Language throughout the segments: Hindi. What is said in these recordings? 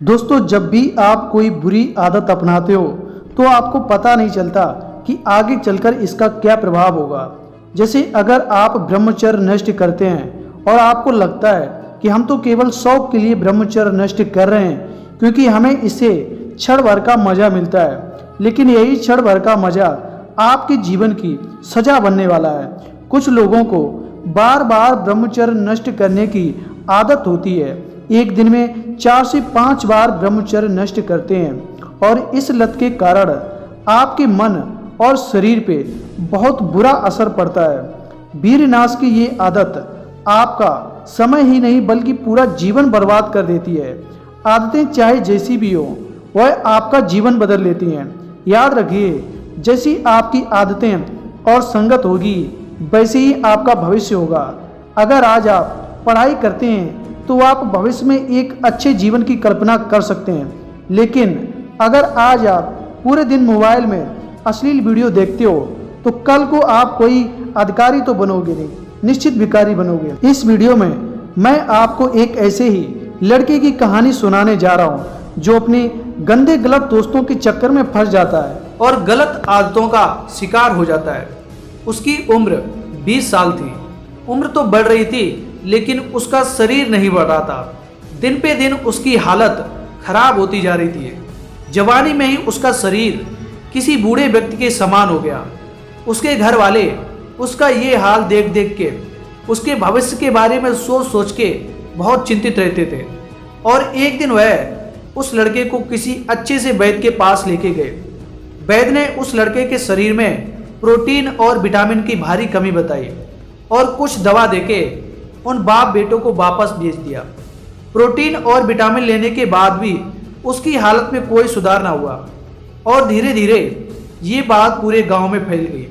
दोस्तों, जब भी आप कोई बुरी आदत अपनाते हो तो आपको पता नहीं चलता कि आगे चलकर इसका क्या प्रभाव होगा। जैसे अगर आप ब्रह्मचर्य नष्ट करते हैं और आपको लगता है कि हम तो केवल शौक के लिए ब्रह्मचर्य नष्ट कर रहे हैं क्योंकि हमें इससे क्षण भर का मजा मिलता है, लेकिन यही क्षण भर का मजा आपके जीवन की सजा बनने वाला है। कुछ लोगों को बार बार ब्रह्मचर्य नष्ट करने की आदत होती है, एक दिन में 4 से 5 बार ब्रह्मचर्य नष्ट करते हैं और इस लत के कारण आपके मन और शरीर पे बहुत बुरा असर पड़ता है। वीरनाश की ये आदत आपका समय ही नहीं बल्कि पूरा जीवन बर्बाद कर देती है। आदतें चाहे जैसी भी हो, वह आपका जीवन बदल लेती हैं। याद रखिए, जैसी आपकी आदतें और संगत होगी वैसे ही आपका भविष्य होगा। अगर आज आप पढ़ाई करते हैं तो आप भविष्य में एक अच्छे जीवन की कल्पना कर सकते हैं, लेकिन अगर आज आप पूरे दिन मोबाइल में अश्लील वीडियो देखते हो तो कल को आप कोई अधिकारी तो बनोगे नहीं, निश्चित भिखारी बनोगे। इस वीडियो में मैं आपको एक ऐसे ही लड़के की कहानी सुनाने जा रहा हूं जो अपने गंदे गलत दोस्तों के चक्कर में फंस जाता है और गलत आदतों का शिकार हो जाता है। उसकी उम्र 20 साल थी। उम्र तो बढ़ रही थी लेकिन उसका शरीर नहीं बढ़ रहा था। दिन पे दिन उसकी हालत खराब होती जा रही थी। जवानी में ही उसका शरीर किसी बूढ़े व्यक्ति के समान हो गया। उसके घर वाले उसका ये हाल देख देख के उसके भविष्य के बारे में सोच सोच के बहुत चिंतित रहते थे। और एक दिन वह उस लड़के को किसी अच्छे से वैद्य के पास लेके गए। वैद्य ने उस लड़के के शरीर में प्रोटीन और विटामिन की भारी कमी बताई और कुछ दवा देके उन बाप बेटों को वापस भेज दिया। प्रोटीन और विटामिन लेने के बाद भी उसकी हालत में कोई सुधार ना हुआ और धीरे धीरे ये बात पूरे गांव में फैल गई।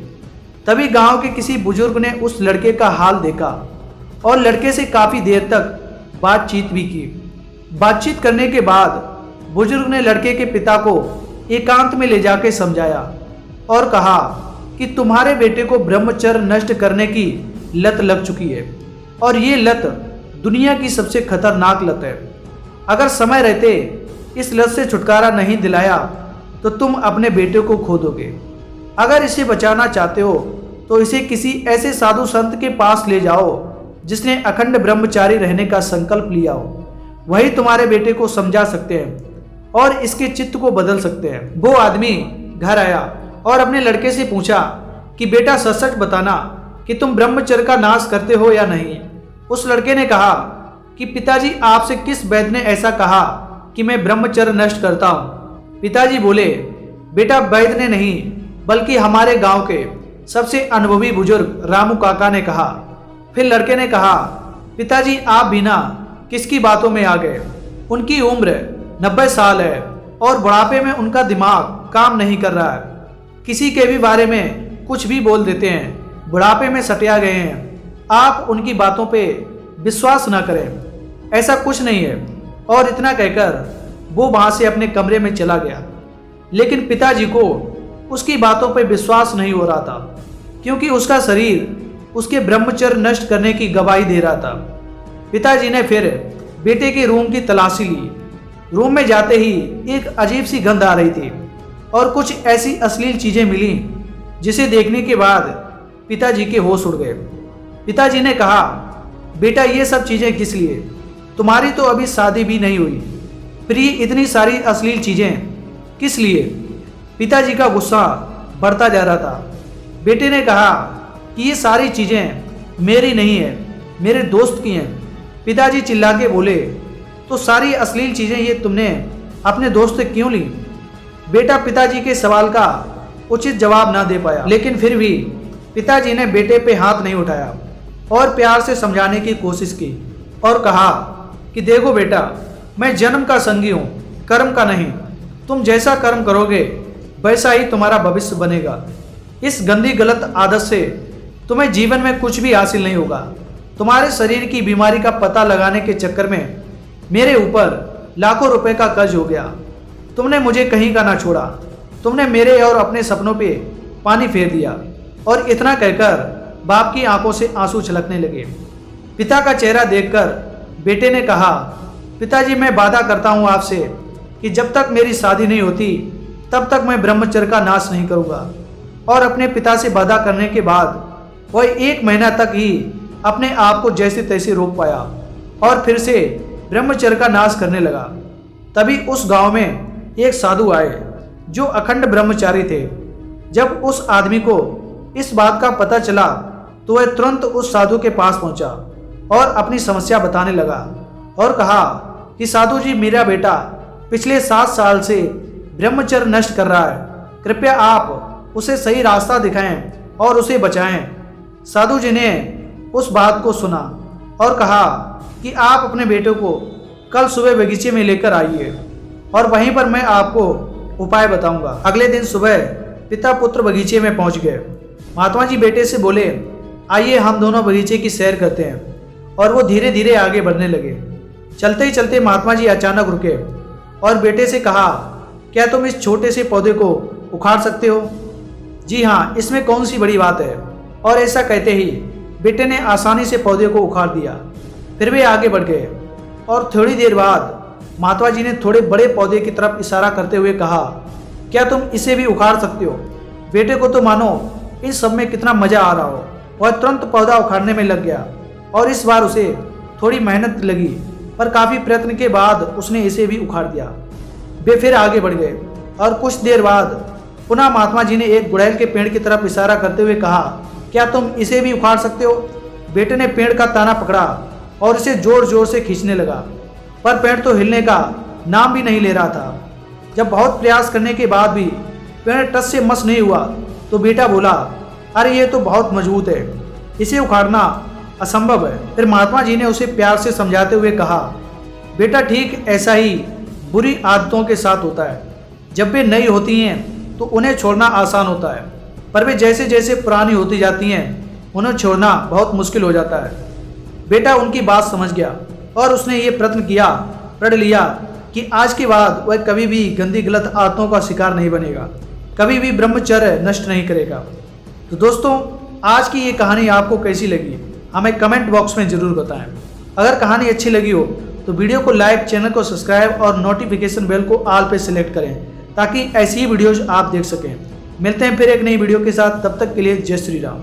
तभी गांव के किसी बुजुर्ग ने उस लड़के का हाल देखा और लड़के से काफ़ी देर तक बातचीत भी की। बातचीत करने के बाद बुजुर्ग ने लड़के के पिता को एकांत में ले जाकर समझाया और कहा कि तुम्हारे बेटे को ब्रह्मचर्य नष्ट करने की लत लग चुकी है और ये लत दुनिया की सबसे खतरनाक लत है। अगर समय रहते इस लत से छुटकारा नहीं दिलाया तो तुम अपने बेटे को खो दोगे। अगर इसे बचाना चाहते हो तो इसे किसी ऐसे साधु संत के पास ले जाओ जिसने अखंड ब्रह्मचारी रहने का संकल्प लिया हो। वही तुम्हारे बेटे को समझा सकते हैं और इसके चित्त को बदल सकते हैं। वो आदमी घर आया और अपने लड़के से पूछा कि बेटा, सच सच बताना कि तुम ब्रह्मचर्य का नाश करते हो या नहीं। उस लड़के ने कहा कि पिताजी, आपसे किस वैद्य ने ऐसा कहा कि मैं ब्रह्मचर्य नष्ट करता हूँ। पिताजी बोले, बेटा, वैद्य ने नहीं बल्कि हमारे गांव के सबसे अनुभवी बुजुर्ग रामू काका ने कहा। फिर लड़के ने कहा, पिताजी, आप भी ना किसकी बातों में आ गए। उनकी उम्र 90 साल है और बुढ़ापे में उनका दिमाग काम नहीं कर रहा है। किसी के भी बारे में कुछ भी बोल देते हैं, बुढ़ापे में सटिया गए हैं। आप उनकी बातों पे विश्वास न करें, ऐसा कुछ नहीं है। और इतना कहकर वो वहाँ से अपने कमरे में चला गया। लेकिन पिताजी को उसकी बातों पे विश्वास नहीं हो रहा था क्योंकि उसका शरीर उसके ब्रह्मचर्य नष्ट करने की गवाही दे रहा था। पिताजी ने फिर बेटे के रूम की तलाशी ली। रूम में जाते ही एक अजीब सी गंध आ रही थी और कुछ ऐसी अश्लील चीज़ें मिली जिसे देखने के बाद पिताजी के होश उड़ गए। पिताजी ने कहा, बेटा, ये सब चीज़ें किस लिए? तुम्हारी तो अभी शादी भी नहीं हुई, फिर ये इतनी सारी अश्लील चीज़ें किस लिए? पिताजी का गुस्सा बढ़ता जा रहा था। बेटे ने कहा कि ये सारी चीज़ें मेरी नहीं है, मेरे दोस्त की हैं। पिताजी चिल्ला के बोले, तो सारी अश्लील चीज़ें ये तुमने अपने दोस्त से क्यों ली? बेटा पिताजी के सवाल का उचित जवाब ना दे पाया, लेकिन फिर भी पिताजी ने बेटे पे हाथ नहीं उठाया और प्यार से समझाने की कोशिश की और कहा कि देखो बेटा, मैं जन्म का संगी हूँ, कर्म का नहीं। तुम जैसा कर्म करोगे वैसा ही तुम्हारा भविष्य बनेगा। इस गंदी गलत आदत से तुम्हें जीवन में कुछ भी हासिल नहीं होगा। तुम्हारे शरीर की बीमारी का पता लगाने के चक्कर में मेरे ऊपर लाखों रुपए का कर्ज हो गया। तुमने मुझे कहीं का ना छोड़ा। तुमने मेरे और अपने सपनों पे पानी फेर दिया। और इतना कहकर बाप की आंखों से आंसू छलकने लगे। पिता का चेहरा देखकर बेटे ने कहा पिताजी, मैं वादा करता हूँ आपसे कि जब तक मेरी शादी नहीं होती तब तक मैं ब्रह्मचर्य का नाश नहीं करूँगा। और अपने पिता से वादा करने के बाद वह 1 महीना तक ही अपने आप को जैसे तैसे रोक पाया और फिर से ब्रह्मचर्य का नाश करने लगा। तभी उस गांव में एक साधु आए जो अखंड ब्रह्मचारी थे। जब उस आदमी को इस बात का पता चला तो वह तुरंत उस साधु के पास पहुंचा और अपनी समस्या बताने लगा और कहा कि साधु जी, मेरा बेटा पिछले 7 साल से ब्रह्मचर्य नष्ट कर रहा है, कृपया आप उसे सही रास्ता दिखाएं और उसे बचाएं। साधु जी ने उस बात को सुना और कहा कि आप अपने बेटे को कल सुबह बगीचे में लेकर आइए और वहीं पर मैं आपको उपाय बताऊंगा। अगले दिन सुबह पिता पुत्र बगीचे में पहुंच गए। महात्मा जी बेटे से बोले, आइए हम दोनों बगीचे की सैर करते हैं। और वो धीरे धीरे आगे बढ़ने लगे। चलते ही चलते महात्मा जी अचानक रुके और बेटे से कहा, क्या तुम इस छोटे से पौधे को उखाड़ सकते हो? जी हाँ, इसमें कौन सी बड़ी बात है। और ऐसा कहते ही बेटे ने आसानी से पौधे को उखाड़ दिया। फिर वे आगे बढ़ गए और थोड़ी देर बाद महात्मा जी ने थोड़े बड़े पौधे की तरफ इशारा करते हुए कहा, क्या तुम इसे भी उखाड़ सकते हो? बेटे को तो मानो इस सब में कितना मजा आ रहा हो। वह तुरंत पौधा उखाड़ने में लग गया और इस बार उसे थोड़ी मेहनत लगी, पर काफ़ी प्रयत्न के बाद उसने इसे भी उखाड़ दिया। वे फिर आगे बढ़ गए और कुछ देर बाद पुनः महात्मा जी ने एक गुड़ैल के पेड़ की तरफ इशारा करते हुए कहा, क्या तुम इसे भी उखाड़ सकते हो? बेटे ने पेड़ का ताना पकड़ा और इसे जोर जोर से खींचने लगा, पर पेड़ तो हिलने का नाम भी नहीं ले रहा था। जब बहुत प्रयास करने के बाद भी पेड़ टस से मस नहीं हुआ तो बेटा बोला, अरे ये तो बहुत मजबूत है, इसे उखाड़ना असंभव है। फिर महात्मा जी ने उसे प्यार से समझाते हुए कहा, बेटा ठीक ऐसा ही बुरी आदतों के साथ होता है। जब वे नई होती हैं तो उन्हें छोड़ना आसान होता है, पर वे जैसे जैसे पुरानी होती जाती हैं उन्हें छोड़ना बहुत मुश्किल हो जाता है। बेटा उनकी बात समझ गया और उसने ये प्रण लिया कि आज के बाद वह कभी भी गंदी गलत आदतों का शिकार नहीं बनेगा, कभी भी ब्रह्मचर्य नष्ट नहीं करेगा। तो दोस्तों, आज की ये कहानी आपको कैसी लगी हमें कमेंट बॉक्स में ज़रूर बताएं। अगर कहानी अच्छी लगी हो तो वीडियो को लाइक, चैनल को सब्सक्राइब और नोटिफिकेशन बेल को ऑल पे सिलेक्ट करें ताकि ऐसी ही वीडियोज आप देख सकें। मिलते हैं फिर एक नई वीडियो के साथ, तब तक के लिए जय श्री राम।